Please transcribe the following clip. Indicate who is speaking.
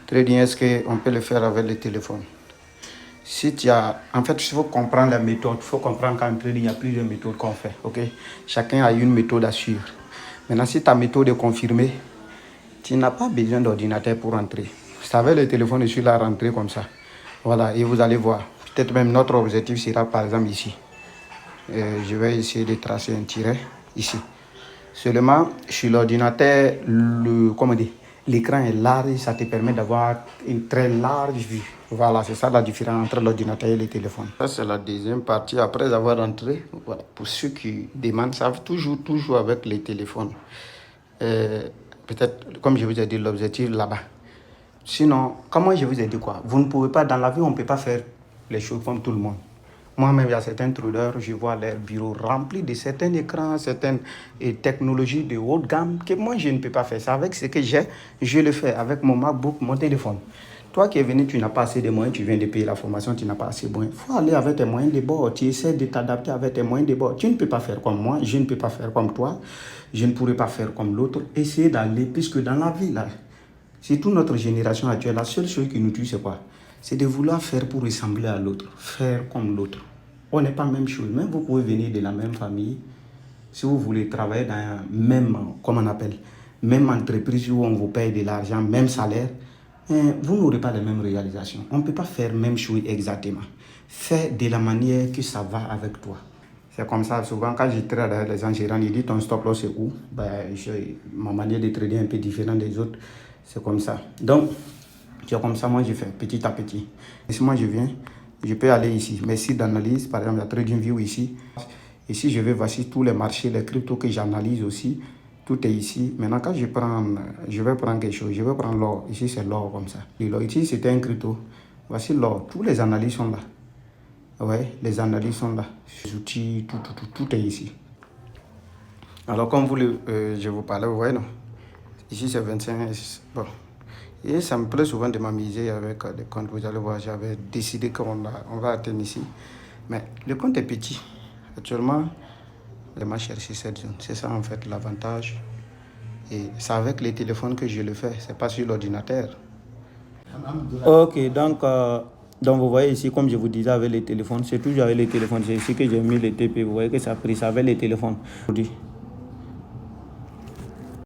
Speaker 1: Trading, est-ce qu'on peut le faire avec le téléphone? Si tu as, en fait, il faut comprendre la méthode. Il faut comprendre qu'en trading, il y a plusieurs méthodes qu'on fait. Ok? Chacun a une méthode à suivre. Maintenant, si ta méthode est confirmée, tu n'as pas besoin d'ordinateur pour rentrer. Vous savez, le téléphone est sur la rentrée comme ça. Voilà, et vous allez voir. Peut-être même notre objectif sera par exemple ici. Je vais essayer de tracer un tiret ici. Seulement, sur l'ordinateur, l'écran est large, ça te permet d'avoir une très large vue. Voilà, c'est ça la différence entre l'ordinateur et le téléphone. Ça, c'est la deuxième partie. Après avoir rentré, voilà, pour ceux qui demandent, ça toujours avec les téléphones. Peut-être, comme je vous ai dit, l'objectif là-bas. Sinon, comment je vous ai dit quoi? Vous ne pouvez pas, dans la vie, on ne peut pas faire les choses comme tout le monde. Moi-même, il y a certains traders, je vois leur bureau rempli de certains écrans, certaines technologies de haute gamme que moi, je ne peux pas faire. C'est avec ce que j'ai, je le fais avec mon MacBook, mon téléphone. Toi qui es venu, tu n'as pas assez de moyens, tu viens de payer la formation, tu n'as pas assez de moyens. Il faut aller avec tes moyens de bord. Tu essaies de t'adapter avec tes moyens de bord. Tu ne peux pas faire comme moi, je ne peux pas faire comme toi, je ne pourrai pas faire comme l'autre. Essayez d'aller, puisque dans la vie, là, surtout notre génération actuelle, la seule chose qui nous tue, c'est quoi? C'est de vouloir faire pour ressembler à l'autre, faire comme l'autre. On n'est pas la même chose. Même vous pouvez venir de la même famille. Si vous voulez travailler dans la même, comment on appelle, même entreprise où on vous paye de l'argent, même salaire, vous n'aurez pas les mêmes réalisations. On ne peut pas faire la même chose exactement. Fais de la manière que ça va avec toi. C'est comme ça, souvent quand je trade avec les gens, ils disent ton stop loss c'est où? Ma manière de trader est un peu différente des autres. C'est comme ça. Donc, c'est comme ça, moi je fais petit à petit. Et si moi je viens, je peux aller ici. Mais si d'analyse, par exemple, la TradingView ici. Ici, je vais voici tous les marchés, les cryptos que j'analyse aussi. Tout est ici. Maintenant, quand je vais prendre quelque chose, je vais prendre l'or. Ici, c'est l'or comme ça. Ici, c'était un crypto. Voici l'or. Tous les analyses sont là. Ouais, les analyses sont là. Les outils, tout est ici. Alors, comme je vous parlais, vous voyez, non? Ici, c'est 25. Bon. Et ça me plaît souvent de m'amuser avec des comptes. Vous allez voir, j'avais décidé qu'on va atteindre ici. Mais le compte est petit. Actuellement, je vais chercher cette zone. C'est ça, en fait, l'avantage. Et c'est avec les téléphones que je le fais. C'est pas sur l'ordinateur. Ok, donc vous voyez ici, comme je vous disais avec les téléphones, c'est toujours avec les téléphones. C'est ici que j'ai mis les TP. Vous voyez que ça a pris ça avec les téléphones.